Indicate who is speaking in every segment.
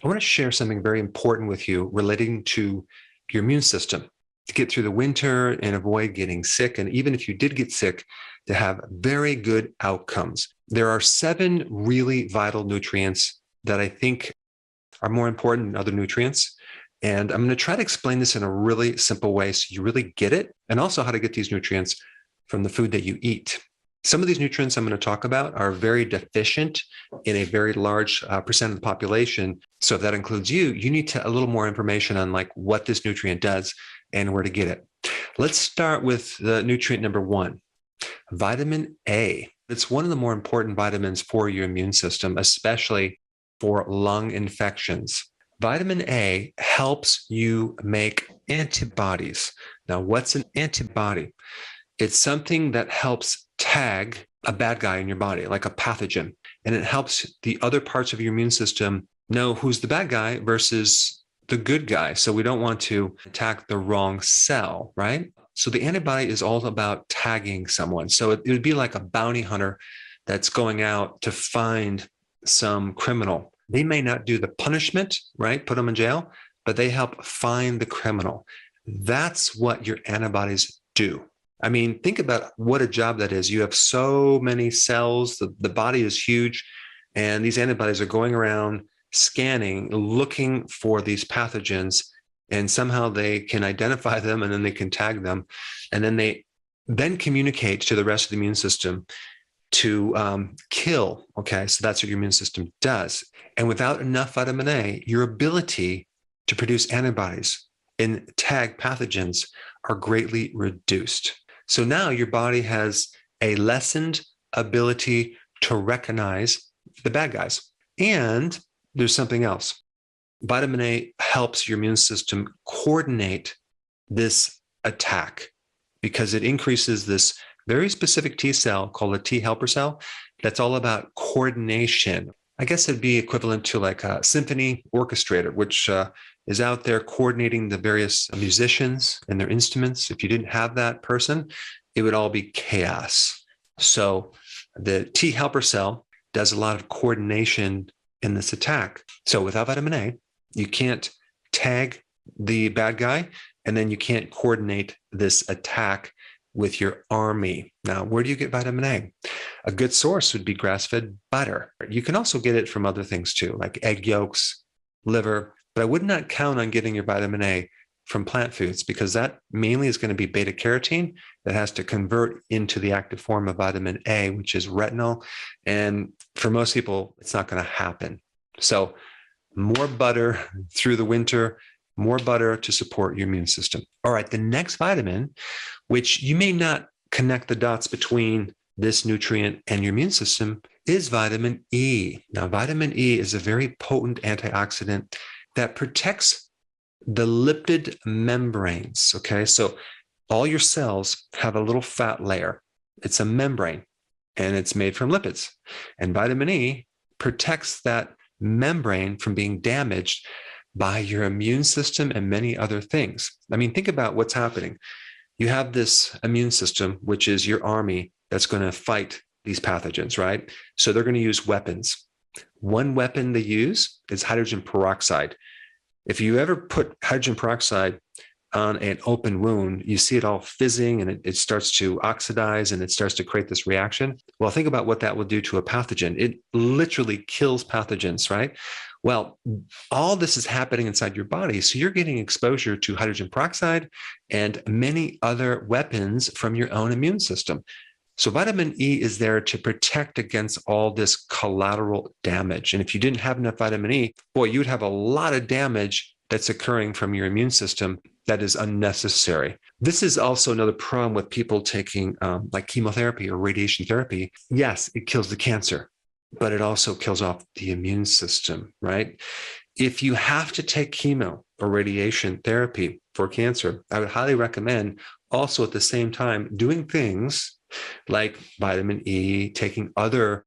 Speaker 1: I want to share something very important with you relating to your immune system to get through the winter and avoid getting sick. And even if you did get sick, to have very good outcomes. There are 7 really vital nutrients that I think are more important than other nutrients. And I'm going to try to explain this in a really simple way so you really get it, and also how to get these nutrients from the food that you eat. Some of these nutrients I'm going to talk about are very deficient in a very large percent of the population. So if that includes you, you need a little more information on like what this nutrient does and where to get it. Let's start with the nutrient number 1, vitamin A. It's one of the more important vitamins for your immune system, especially for lung infections. Vitamin A helps you make antibodies. Now, what's an antibody? It's something that helps tag a bad guy in your body, like a pathogen, and it helps the other parts of your immune system know who's the bad guy versus the good guy. So we don't want to attack the wrong cell, right? So the antibody is all about tagging someone. So it would be like a bounty hunter that's going out to find some criminal. They may not do the punishment, right? Put them in jail, but they help find the criminal. That's what your antibodies do. I mean, think about what a job that is. You have so many cells, the body is huge, and these antibodies are going around scanning, looking for these pathogens, and somehow they can identify them, and then they can tag them, and then they communicate to the rest of the immune system to kill. Okay, so that's what your immune system does. And without enough vitamin A, your ability to produce antibodies and tag pathogens are greatly reduced. So now your body has a lessened ability to recognize the bad guys. And there's something else. Vitamin A helps your immune system coordinate this attack because it increases this very specific T cell called a T helper cell that's all about coordination. I guess it'd be equivalent to like a symphony orchestrator, which is out there coordinating the various musicians and their instruments. If you didn't have that person, it would all be chaos. So the T helper cell does a lot of coordination in this attack. So without vitamin A, you can't tag the bad guy, and then you can't coordinate this attack with your army. Now, where do you get vitamin A? A good source would be grass-fed butter. You can also get it from other things too, like egg yolks, liver, but I would not count on getting your vitamin A from plant foods because that mainly is going to be beta carotene that has to convert into the active form of vitamin A, which is retinol. And for most people, it's not going to happen. So more butter through the winter, more butter to support your immune system. All right, the next vitamin, which you may not connect the dots between this nutrient and your immune system, is vitamin E. Now, vitamin E is a very potent antioxidant that protects the lipid membranes. Okay, so all your cells have a little fat layer. It's a membrane, and it's made from lipids. And vitamin E protects that membrane from being damaged by your immune system and many other things. I mean, think about what's happening. You have this immune system, which is your army that's going to fight these pathogens, right? So they're going to use weapons. One weapon they use is hydrogen peroxide. If you ever put hydrogen peroxide on an open wound, you see it all fizzing and it starts to oxidize and it starts to create this reaction. Well, think about what that will do to a pathogen. It literally kills pathogens, right? Well, all this is happening inside your body. So you're getting exposure to hydrogen peroxide and many other weapons from your own immune system. So vitamin E is there to protect against all this collateral damage. And if you didn't have enough vitamin E, boy, you'd have a lot of damage that's occurring from your immune system that is unnecessary. This is also another problem with people taking like chemotherapy or radiation therapy. Yes, it kills the cancer, but it also kills off the immune system, right? If you have to take chemo or radiation therapy for cancer, I would highly recommend also at the same time doing things like vitamin E, taking other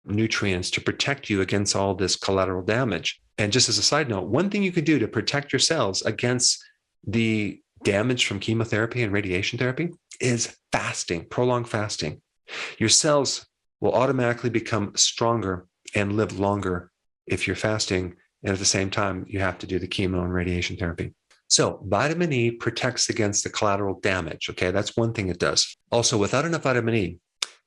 Speaker 1: nutrients to protect you against all this collateral damage. And just as a side note, one thing you could do to protect your cells against the damage from chemotherapy and radiation therapy is fasting, prolonged fasting. Your cells will automatically become stronger and live longer if you're fasting And at the same time, you have to do the chemo and radiation therapy. So vitamin E protects against the collateral damage. Okay, that's one thing it does. Also, without enough vitamin E,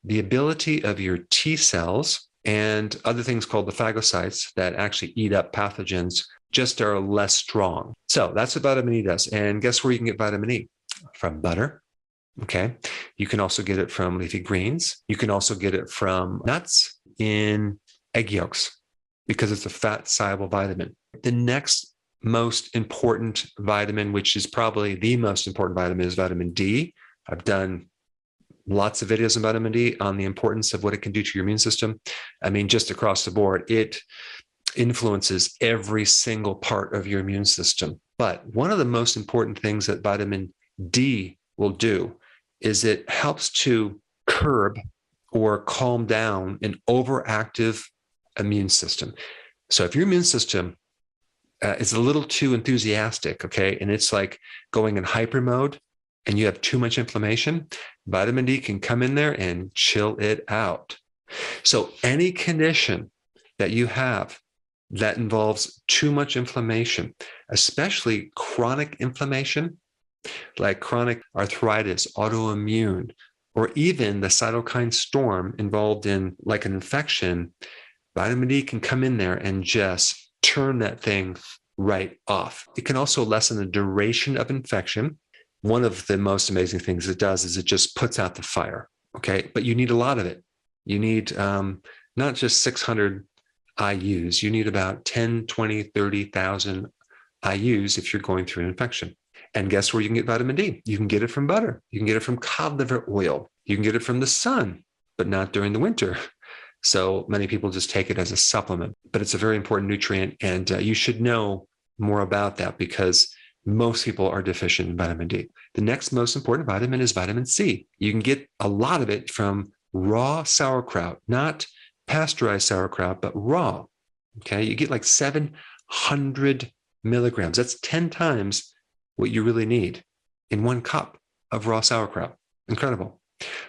Speaker 1: the ability of your T cells and other things called the phagocytes that actually eat up pathogens just are less strong. So that's what vitamin E does. And guess where you can get vitamin E? From butter. Okay. You can also get it from leafy greens. You can also get it from nuts, in egg yolks, because it's a fat soluble vitamin. The next most important vitamin, which is probably the most important vitamin, is vitamin D. I've done lots of videos on vitamin D on the importance of what it can do to your immune system. I mean, just across the board, it influences every single part of your immune system. But one of the most important things that vitamin D will do is it helps to curb or calm down an overactive immune system. So if your immune system is a little too enthusiastic, okay, and it's like going in hyper mode and you have too much inflammation, vitamin D can come in there and chill it out. So any condition that you have that involves too much inflammation, especially chronic inflammation, like chronic arthritis, autoimmune, or even the cytokine storm involved in like an infection, vitamin D can come in there and just turn that thing right off. It can also lessen the duration of infection. One of the most amazing things it does is it just puts out the fire. Okay. But you need a lot of it. You need not just 600 IUs, you need about 10, 20, 30,000 IUs if you're going through an infection. And guess where you can get vitamin D? You can get it from butter. You can get it from cod liver oil. You can get it from the sun, but not during the winter. So many people just take it as a supplement, but it's a very important nutrient. And you should know more about that because most people are deficient in vitamin D. The next most important vitamin is vitamin C. You can get a lot of it from raw sauerkraut, not pasteurized sauerkraut, but raw. Okay. You get like 700 milligrams. That's 10 times what you really need in 1 cup of raw sauerkraut. Incredible.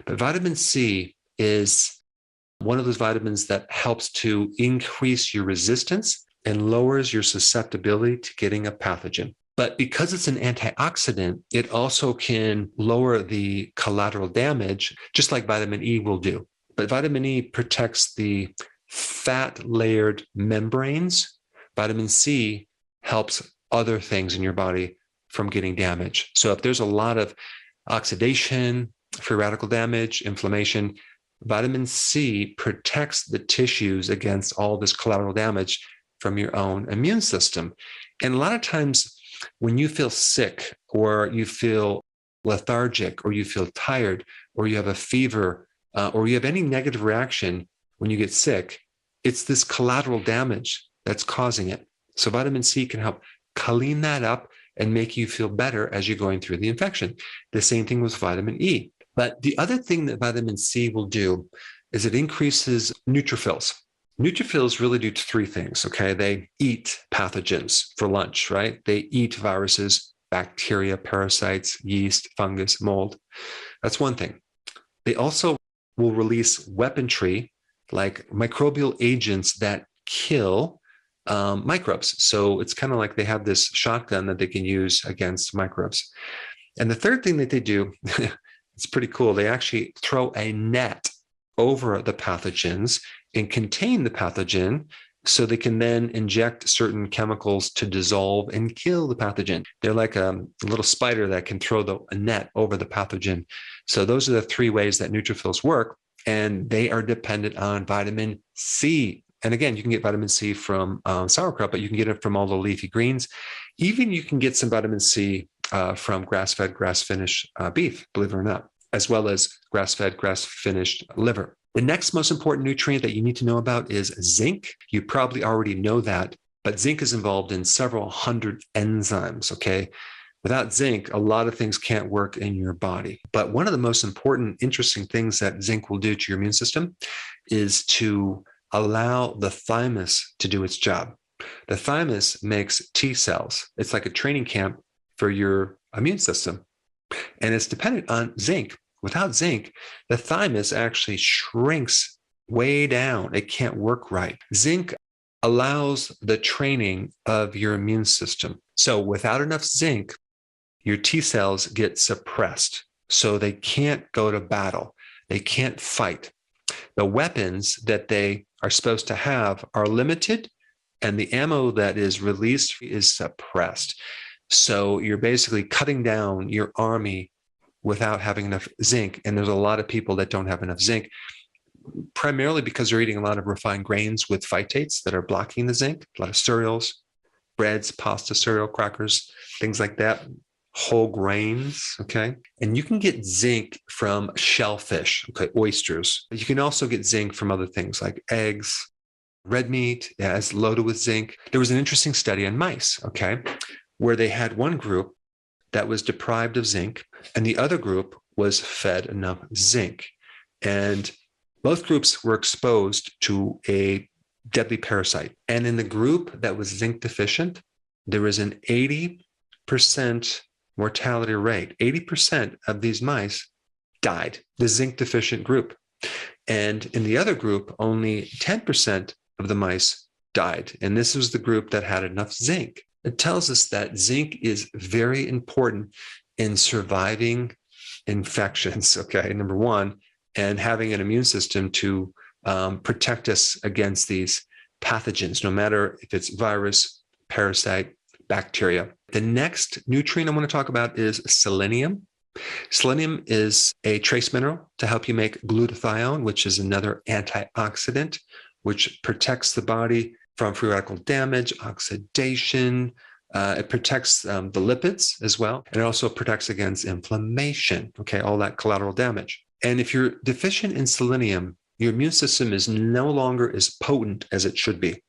Speaker 1: But vitamin C is one of those vitamins that helps to increase your resistance and lowers your susceptibility to getting a pathogen. But because it's an antioxidant, it also can lower the collateral damage, just like vitamin E will do. But vitamin E protects the fat layered membranes. Vitamin C helps other things in your body from getting damage. So if there's a lot of oxidation, free radical damage, inflammation, vitamin C protects the tissues against all this collateral damage from your own immune system. And a lot of times when you feel sick or you feel lethargic or you feel tired or you have a fever or you have any negative reaction when you get sick, it's this collateral damage that's causing it. So vitamin C can help clean that up and make you feel better as you're going through the infection. The same thing with vitamin E. But the other thing that vitamin C will do is it increases neutrophils. Neutrophils really do 3 things, okay? They eat pathogens for lunch, right? They eat viruses, bacteria, parasites, yeast, fungus, mold. That's one thing. They also will release weaponry like microbial agents that kill microbes. So it's kind of like they have this shotgun that they can use against microbes. And the third thing that they do, it's pretty cool. They actually throw a net over the pathogens and contain the pathogen so they can then inject certain chemicals to dissolve and kill the pathogen. They're like a little spider that can throw a net over the pathogen. So those are the 3 ways that neutrophils work, and they are dependent on vitamin C. And again, you can get vitamin C from sauerkraut, but you can get it from all the leafy greens. Even you can get some vitamin C from grass-fed, grass-finished beef, believe it or not, as well as grass-fed, grass-finished liver. The next most important nutrient that you need to know about is zinc. You probably already know that, but zinc is involved in several hundred enzymes, okay? Without zinc, a lot of things can't work in your body. But one of the most important, interesting things that zinc will do to your immune system is to allow the thymus to do its job. The thymus makes T cells. It's like a training camp for your immune system. And it's dependent on zinc. Without zinc, the thymus actually shrinks way down. It can't work right. Zinc allows the training of your immune system. So without enough zinc, your T cells get suppressed. So they can't go to battle. They can't fight. The weapons that they are supposed to have are limited, and the ammo that is released is suppressed. So you're basically cutting down your army without having enough zinc. And there's a lot of people that don't have enough zinc, primarily because they're eating a lot of refined grains with phytates that are blocking the zinc, a lot of cereals, breads, pasta, cereal, crackers, things like that, whole grains, okay? And you can get zinc from shellfish, okay, oysters. You can also get zinc from other things like eggs, red meat, is loaded with zinc. There was an interesting study on mice, okay, where they had one group that was deprived of zinc and the other group was fed enough zinc. And both groups were exposed to a deadly parasite. And in the group that was zinc deficient, there was an 80% mortality rate. 80% of these mice died, the zinc deficient group. And in the other group, only 10% of the mice died. And this was the group that had enough zinc. It tells us that zinc is very important in surviving infections, okay, number one, and having an immune system to protect us against these pathogens, no matter if it's virus, parasite, bacteria. The next nutrient I want to talk about is selenium. Selenium is a trace mineral to help you make glutathione, which is another antioxidant, which protects the body from free radical damage, oxidation. It protects the lipids as well. And it also protects against inflammation, okay, all that collateral damage. And if you're deficient in selenium, your immune system is no longer as potent as it should be.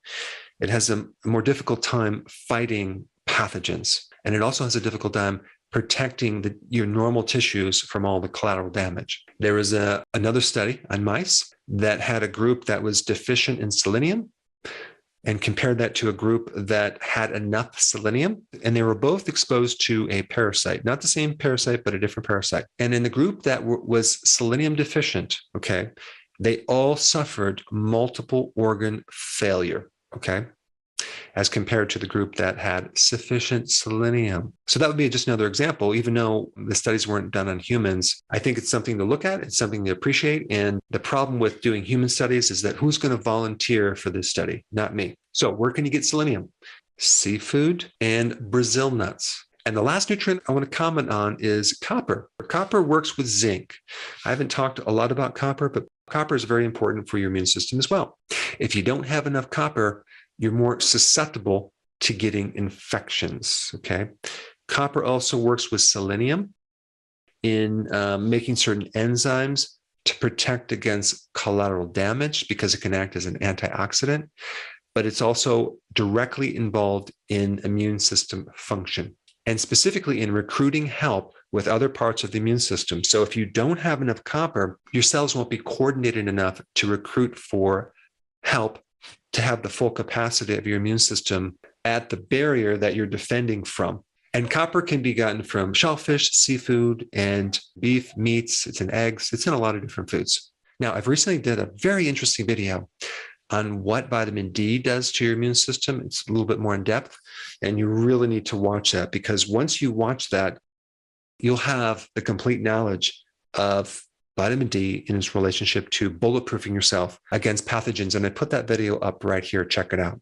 Speaker 1: It has a more difficult time fighting pathogens. And it also has a difficult time protecting your normal tissues from all the collateral damage. There was another study on mice that had a group that was deficient in selenium and compared that to a group that had enough selenium. And they were both exposed to a parasite, not the same parasite, but a different parasite. And in the group that was selenium deficient, okay, they all suffered multiple organ failure, okay, as compared to the group that had sufficient selenium. So that would be just another example. Even though the studies weren't done on humans, I think it's something to look at. It's something to appreciate. And the problem with doing human studies is that who's going to volunteer for this study? Not me. So where can you get selenium? Seafood and Brazil nuts. And the last nutrient I want to comment on is copper. Copper works with zinc. I haven't talked a lot about copper, but copper is very important for your immune system as well. If you don't have enough copper, you're more susceptible to getting infections, okay? Copper also works with selenium in making certain enzymes to protect against collateral damage because it can act as an antioxidant, but it's also directly involved in immune system function and specifically in recruiting help with other parts of the immune system. So if you don't have enough copper, your cells won't be coordinated enough to recruit for help to have the full capacity of your immune system at the barrier that you're defending from. And copper can be gotten from shellfish, seafood, and beef, meats. It's in eggs. It's in a lot of different foods. Now, I've recently did a very interesting video on what vitamin D does to your immune system. It's a little bit more in depth, and you really need to watch that because once you watch that, you'll have the complete knowledge of vitamin D in its relationship to bulletproofing yourself against pathogens. And I put that video up right here. Check it out.